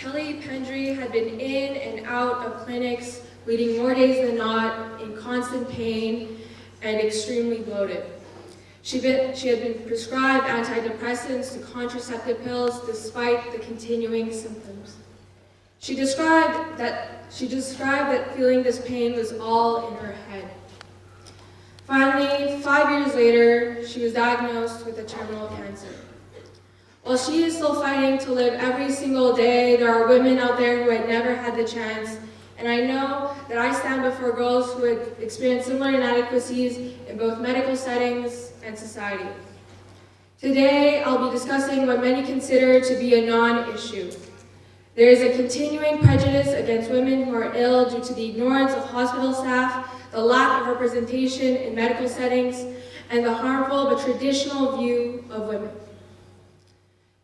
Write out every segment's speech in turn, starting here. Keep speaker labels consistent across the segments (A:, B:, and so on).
A: Kelly Pendry had been in and out of clinics, bleeding more days than not, in constant pain, and extremely bloated. She had been prescribed antidepressants to contraceptive pills despite the continuing symptoms. She described that feeling this pain was all in her head. Finally, 5 years later, she was diagnosed with a terminal cancer. While she is still fighting to live every single day, there are women out there who had never had the chance, and I know that I stand before girls who had experienced similar inadequacies in both medical settings and society. Today, I'll be discussing what many consider to be a non-issue. There is a continuing prejudice against women who are ill due to the ignorance of hospital staff, the lack of representation in medical settings, and the harmful but traditional view of women.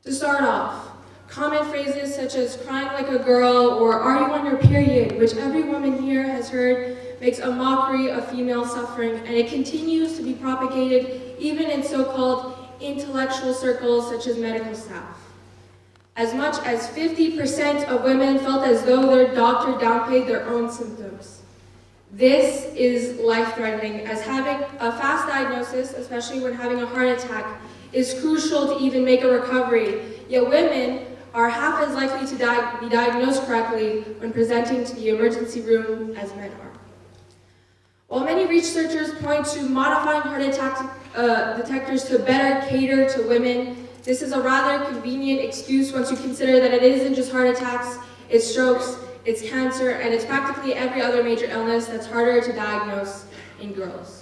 A: To start off, common phrases such as crying like a girl or are you on your period, which every woman here has heard, makes a mockery of female suffering, and it continues to be propagated even in so-called intellectual circles such as medical staff. As much as 50% of women felt as though their doctor downplayed their own symptoms. This is life-threatening, as having a fast diagnosis, especially when having a heart attack, is crucial to even make a recovery, yet women are half as likely to be diagnosed correctly when presenting to the emergency room as men are. While many researchers point to modifying heart attack detectors to better cater to women, this is a rather convenient excuse once you consider that it isn't just heart attacks, it's strokes, it's cancer, and it's practically every other major illness that's harder to diagnose in girls.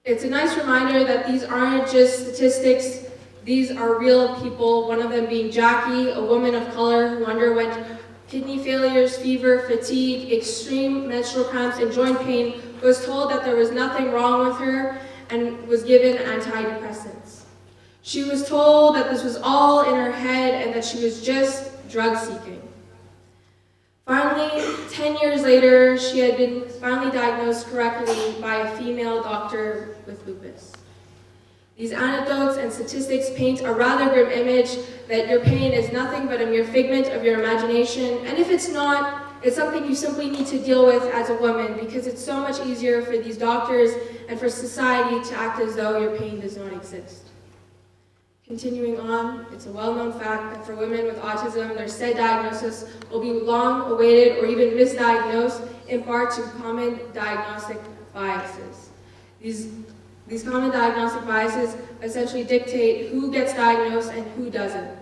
A: It's a nice reminder that these aren't just statistics, these are real people, one of them being Jackie, a woman of color who underwent kidney failures, fever, fatigue, extreme menstrual cramps, and joint pain, was told that there was nothing wrong with her and was given antidepressants. She was told that this was all in her head and that she was just drug seeking. Finally, 10 years later, she had been finally diagnosed correctly by a female doctor with lupus. These anecdotes and statistics paint a rather grim image that your pain is nothing but a mere figment of your imagination, and if it's not, it's something you simply need to deal with as a woman because it's so much easier for these doctors and for society to act as though your pain does not exist. Continuing on, it's a well-known fact that for women with autism, their said diagnosis will be long awaited or even misdiagnosed in part to common diagnostic biases. These common diagnostic biases essentially dictate who gets diagnosed and who doesn't.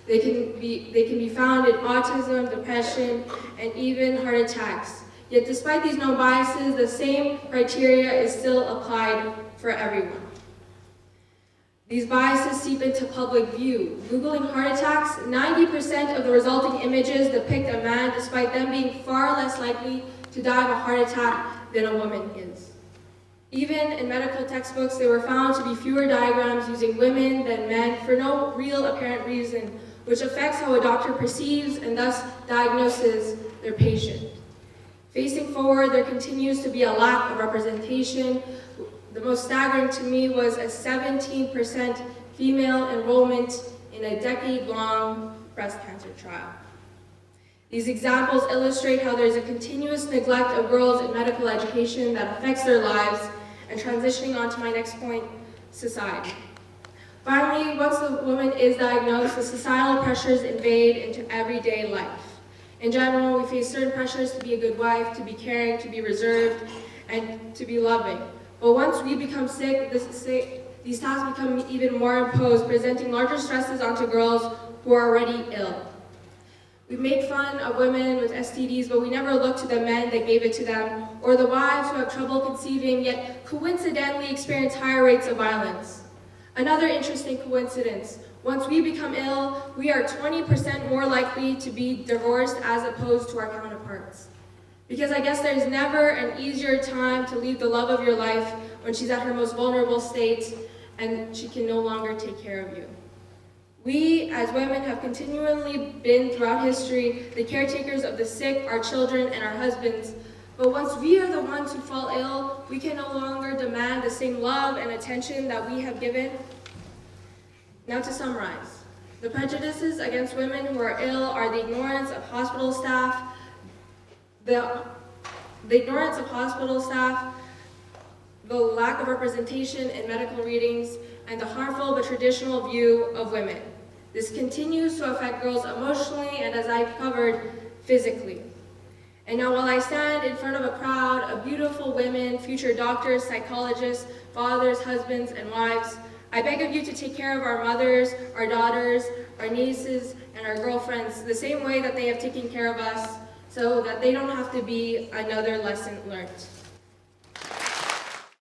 A: They can be found in autism, depression, and even heart attacks. Yet despite these known biases, the same criteria is still applied for everyone. These biases seep into public view. Googling heart attacks, 90% of the resulting images depict a man despite them being far less likely to die of a heart attack than a woman is. Even in medical textbooks, there were found to be fewer diagrams using women than men for no real apparent reason, which affects how a doctor perceives and thus diagnoses their patient. Facing forward, there continues to be a lack of representation. The most staggering to me was a 17% female enrollment in a decade-long breast cancer trial. These examples illustrate how there's a continuous neglect of girls in medical education that affects their lives, and transitioning on to my next point, society. Finally, once the woman is diagnosed, the societal pressures invade into everyday life. In general, we face certain pressures to be a good wife, to be caring, to be reserved, and to be loving. But once we become sick, these tasks become even more imposed, presenting larger stresses onto girls who are already ill. We make fun of women with STDs, but we never look to the men that gave it to them, or the wives who have trouble conceiving, yet coincidentally experience higher rates of violence. Another interesting coincidence, once we become ill, we are 20% more likely to be divorced as opposed to our counterparts. Because I guess there's never an easier time to leave the love of your life when she's at her most vulnerable state and she can no longer take care of you. We, as women, have continually been throughout history the caretakers of the sick, our children, and our husbands. But once we are the ones who fall ill, we can no longer demand the same love and attention that we have given. Now to summarize, The prejudices against women who are ill are the ignorance of hospital staff, the ignorance of hospital staff, the lack of representation in medical readings, and the harmful but traditional view of women. This continues to affect girls emotionally and, as I've covered, physically. And now while I stand in front of a crowd of beautiful women, future doctors, psychologists, fathers, husbands, and wives, I beg of you to take care of our mothers, our daughters, our nieces, and our girlfriends the same way that they have taken care of us, so that they don't have to be another lesson learned.